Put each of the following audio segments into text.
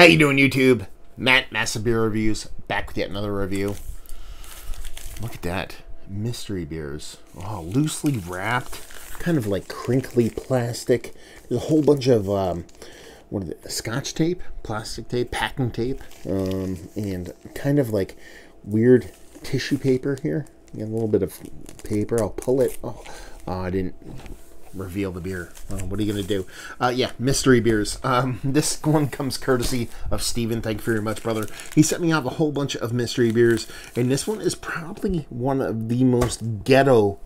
How you doing, YouTube? Matt, Massive Beer Reviews, back with yet another review. Look at that. Mystery beers. Oh, loosely wrapped, kind of like crinkly plastic. There's a whole bunch of, what is it, scotch tape, plastic tape, packing tape, and kind of like weird tissue paper here. Got a little bit of paper. I'll pull it. Oh, I didn't reveal the beer. What are you going to do? Yeah, mystery beers. This one comes courtesy of Steven. Thank you very much, brother. He sent me out a whole bunch of mystery beers, and this one is probably one of the most ghetto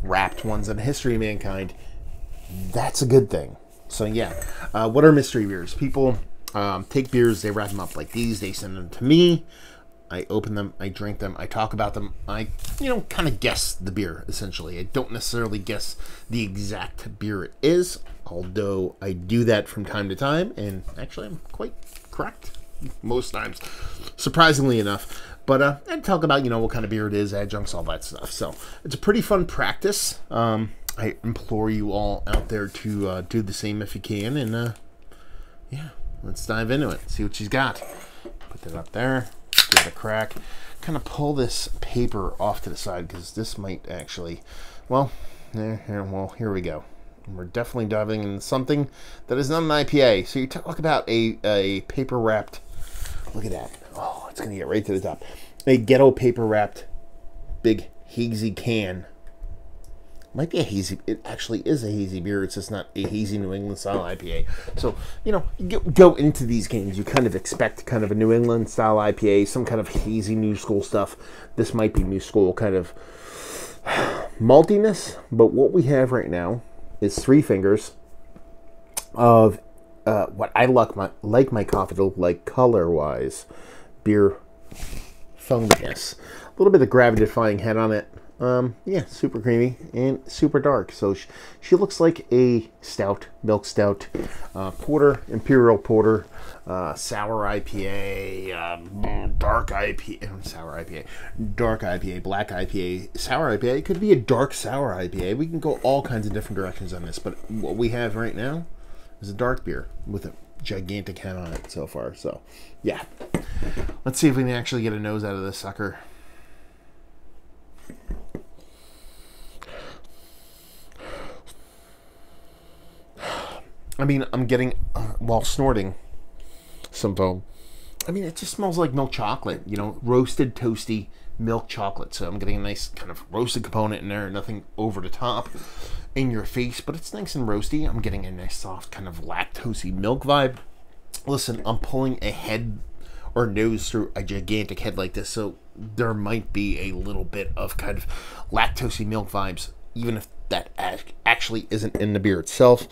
wrapped ones in the history of mankind. That's a good thing. So yeah, what are mystery beers? People take beers, they wrap them up like these, they send them to me. I open them, I drink them, I talk about them, I, kind of guess the beer, essentially. I don't necessarily guess the exact beer it is, although I do that from time to time, and actually I'm quite correct most times, surprisingly enough. But I talk about, what kind of beer it is, adjuncts, all that stuff. So it's a pretty fun practice. I implore you all out there to do the same if you can, and yeah, let's dive into it, see what she's got. Put that up there. Give it a crack. Kind of pull this paper off to the side because this might actually, well, here we go. We're definitely diving into something that is not an IPA. So you talk about a paper wrapped. Look at that. Oh, it's gonna get right to the top. A ghetto paper wrapped, big hazy can. Might be a hazy. It actually is a hazy beer. It's just not a hazy New England style IPA. So, you go into these games. You kind of expect kind of a New England style IPA, some kind of hazy new school stuff. This might be new school kind of maltiness. But what we have right now is 3 fingers of what I like my coffee to look like color-wise. Beer funkiness. A little bit of gravity-defying head on it. Yeah, super creamy and super dark. So she looks like a stout, milk stout, porter, imperial porter, sour IPA, dark IPA, dark IPA, black IPA, sour IPA. It could be a dark sour IPA. We can go all kinds of different directions on this, but what we have right now is a dark beer with a gigantic head on it so far. So yeah, let's see if we can actually get a nose out of this sucker. I mean, I'm getting, while snorting, some foam. I mean, it just smells like milk chocolate, roasted, toasty milk chocolate. So I'm getting a nice kind of roasted component in there, nothing over the top in your face, but it's nice and roasty. I'm getting a nice soft kind of lactosey milk vibe. Listen, I'm pulling a head or nose through a gigantic head like this, so there might be a little bit of kind of lactosey milk vibes, even if that actually isn't in the beer itself.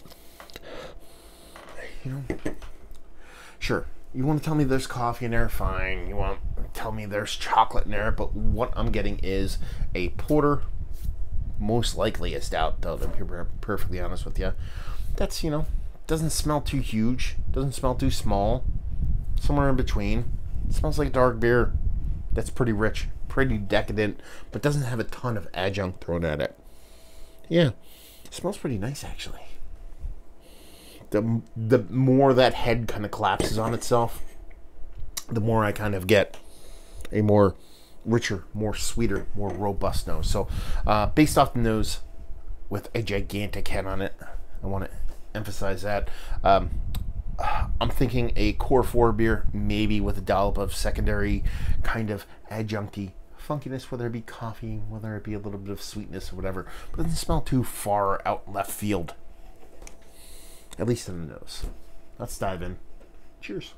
Sure, you want to tell me there's coffee in there, fine. You want to tell me there's chocolate in there, but what I'm getting is a porter, most likely a stout, though, to be perfectly honest with you. That's, doesn't smell too huge, doesn't smell too small, somewhere in between. It smells like dark beer that's pretty rich, pretty decadent, but doesn't have a ton of adjunct thrown at it. Yeah, it smells pretty nice, actually. The more that head kind of collapses on itself, the more I kind of get a more richer, more sweeter, more robust nose. So based off the nose with a gigantic head on it, I want to emphasize that. I'm thinking a core 4 beer, maybe with a dollop of secondary kind of adjuncty funkiness, whether it be coffee, whether it be a little bit of sweetness or whatever, but it doesn't smell too far out left field. At least in the nose. Let's dive in. Cheers.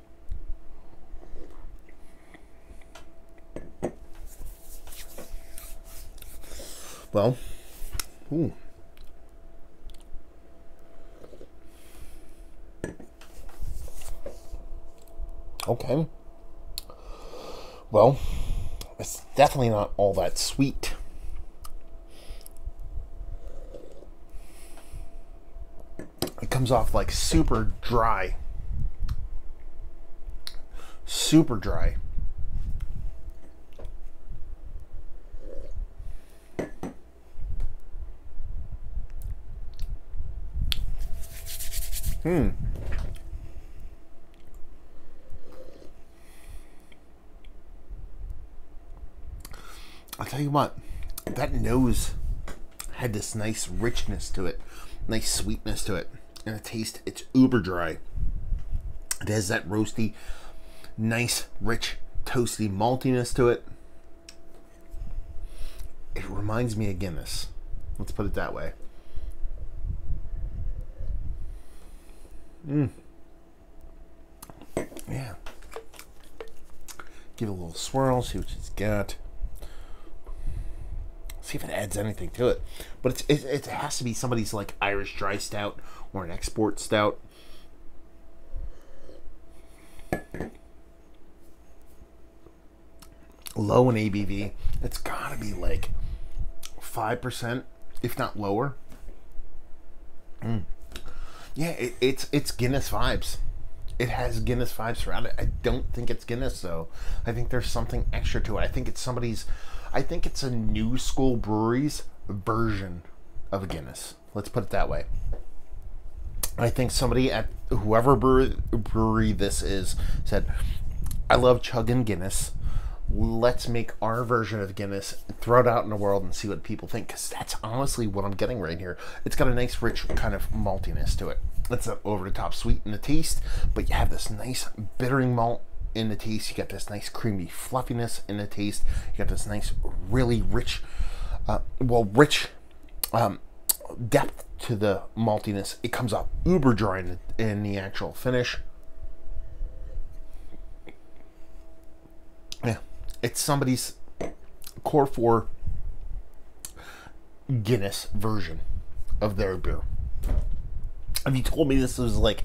Well, ooh. Okay. Well, it's definitely not all that sweet. It comes off like super dry. Super dry. tell you what, that nose had this nice richness to it, nice sweetness to it, and the taste, it's uber dry. It has that roasty, nice, rich, toasty maltiness to it. It reminds me of Guinness. Let's put it that way. Yeah. Give it a little swirl, see what it's got. See if it adds anything to it. But it has to be somebody's like Irish dry stout or an export stout. Low in ABV. It's got to be like 5%, if not lower. Yeah, it's Guinness vibes. It has Guinness vibes around it. I don't think it's Guinness though. I think there's something extra to it. I think it's a new school brewery's version of a Guinness. Let's put it that way. I think somebody at whoever brewery this is said, I love chugging Guinness. Let's make our version of Guinness, throw it out in the world and see what people think, because that's honestly what I'm getting right here. It's got a nice rich kind of maltiness to it. It's an over-the-top sweet in the taste, but you have this nice bittering malt in the taste. You got this nice creamy fluffiness in the taste. You got this nice really rich depth to the maltiness. It comes out uber dry in the actual finish. Yeah, it's somebody's core 4 Guinness version of their beer. If you told me this was like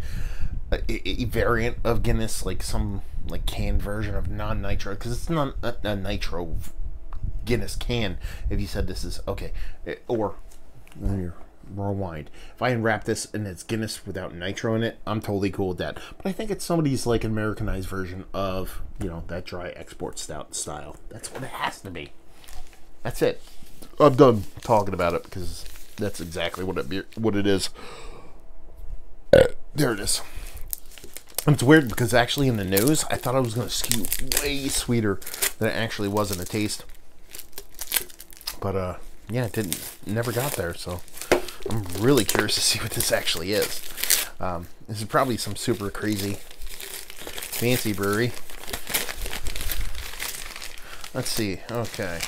a variant of Guinness, like some like canned version of non-nitro, because it's not a nitro Guinness can. If you said this is okay, or rewind. If I unwrap this and it's Guinness without nitro in it, I'm totally cool with that. But I think it's somebody's like Americanized version of, you know, that dry export stout style. That's what it has to be. That's it. I'm done talking about it because that's exactly what it is. There it is. It's weird because actually in the nose, I thought I was going to skew way sweeter than it actually was in the taste. But yeah, it never got there. So I'm really curious to see what this actually is. This is probably some super crazy fancy brewery. Let's see. Okay.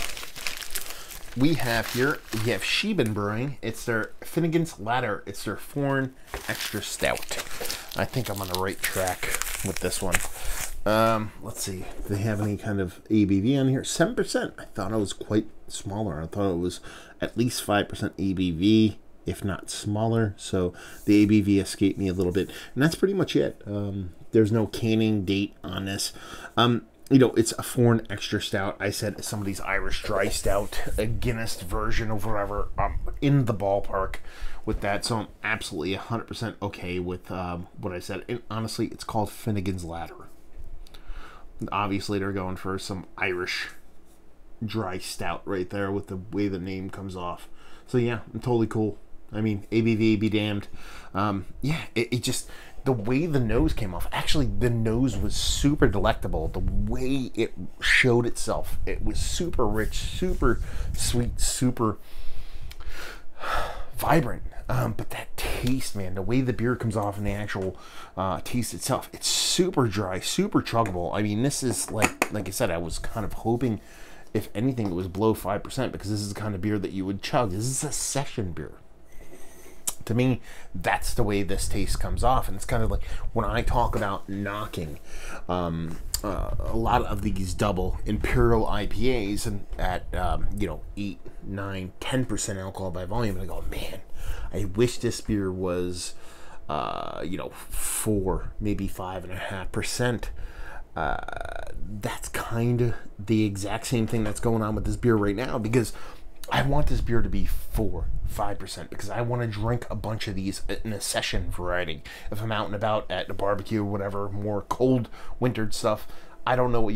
We have Sheben Brewing. It's their Finnegan's Ladder. It's their foreign extra stout. I think I'm on the right track with this one. Let's see. Do they have any kind of ABV on here? 7%. I thought it was quite smaller. I thought it was at least 5% ABV, if not smaller. So the ABV escaped me a little bit. And that's pretty much it. There's no canning date on this. You know, it's a foreign extra stout. I said somebody's Irish dry stout, a Guinness version of whatever. I'm in the ballpark with that, so I'm absolutely 100% okay with what I said. And honestly, it's called Finnegan's Ladder. Obviously, they're going for some Irish dry stout right there with the way the name comes off. So yeah, I'm totally cool. I mean, ABV be damned. Yeah, it just... the way the nose came off, actually the nose was super delectable. The way it showed itself, it was super rich, super sweet, super vibrant. But that taste, man, the way the beer comes off and the actual taste itself, it's super dry, super chuggable. I mean, this is like I said, I was kind of hoping, if anything, it was below 5%, because this is the kind of beer that you would chug. This is a session beer. To me, that's the way this taste comes off. And it's kind of like when I talk about knocking a lot of these double imperial IPAs and at 8, 9, 10% alcohol by volume, and I go, man, I wish this beer was 4, maybe 5.5%. That's kind of the exact same thing that's going on with this beer right now, because I want this beer to be 4-5%, because I want to drink a bunch of these in a session variety. If I'm out and about at a barbecue or whatever, more cold wintered stuff, I don't know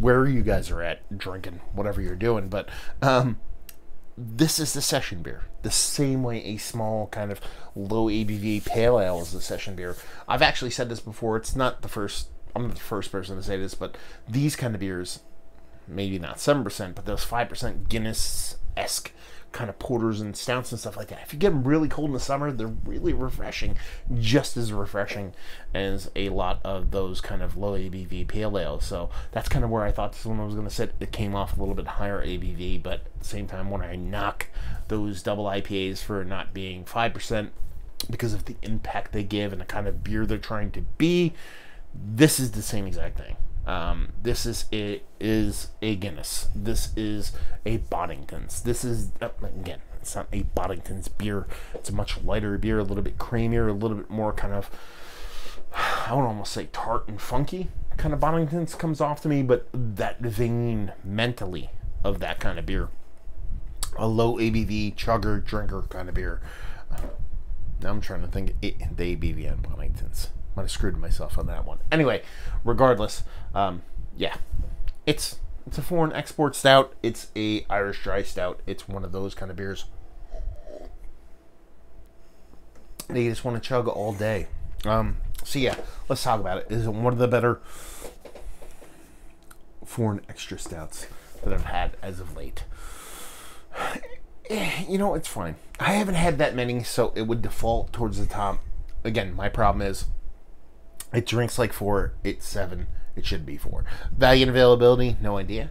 where you guys are at drinking, whatever you're doing, but this is the session beer. The same way a small kind of low ABV pale ale is the session beer. I've actually said this before. It's not the first. I'm not the first person to say this, but these kind of beers, maybe not 7%, but those 5% Guinness-esque kind of porters and stouts and stuff like that. If you get them really cold in the summer, they're really refreshing, just as refreshing as a lot of those kind of low ABV pale ales. So that's kind of where I thought this one was going to sit. It came off a little bit higher ABV, but at the same time, when I knock those double IPAs for not being 5% because of the impact they give and the kind of beer they're trying to be, this is the same exact thing. This is a Guinness. This is a Boddington's. This is, again, it's not a Boddington's beer. It's a much lighter beer, a little bit creamier, a little bit more kind of, I would almost say tart and funky kind of Boddington's comes off to me, but that vein mentally of that kind of beer. A low ABV chugger drinker kind of beer. Now I'm trying to think the ABV on Boddington's. Might have screwed myself on that one. Anyway, regardless, yeah, it's a foreign export stout. It's a Irish dry stout. It's one of those kind of beers that you just want to chug all day. So yeah, let's talk about it. This is one of the better foreign extra stouts that I've had as of late. You know, it's fine. I haven't had that many, so it would default towards the top. Again, my problem is it drinks like 4, it's 7. It should be 4. Value and availability, no idea.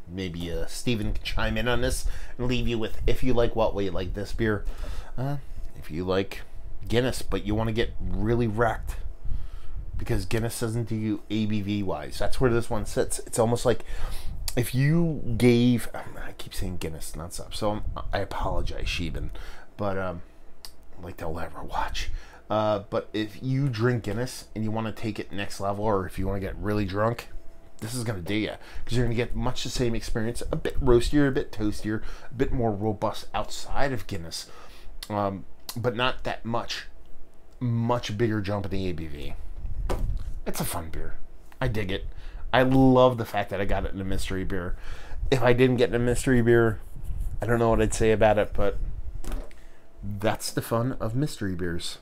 Maybe Steven can chime in on this and leave you with, if you like what way you like this beer. If you like Guinness, but you want to get really wrecked, because Guinness doesn't do you ABV-wise. That's where this one sits. It's almost like if you gave, I keep saying Guinness nonstop, so I apologize, Sheben, but like they'll ever watch. But if you drink Guinness and you want to take it next level, or if you want to get really drunk, this is going to do you, because you're going to get much the same experience, a bit roastier, a bit toastier, a bit more robust outside of Guinness, but not that much bigger jump in the ABV. It's a fun beer. I dig it. I love the fact that I got it in a mystery beer. If I didn't get in a mystery beer, I don't know what I'd say about it, but that's the fun of mystery beers.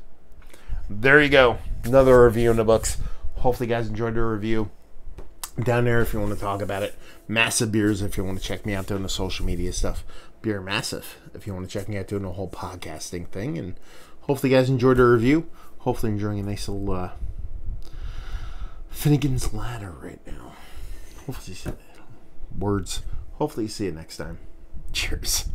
There you go. Another review in the books. Hopefully you guys enjoyed the review. Down there if you want to talk about it. Massive Beers if you want to check me out doing the social media stuff. Beer Massive if you want to check me out doing the whole podcasting thing. And hopefully you guys enjoyed the review. Hopefully enjoying a nice little Finnegan's Ladder right now. Hopefully you see that. Words. Hopefully you see it next time. Cheers.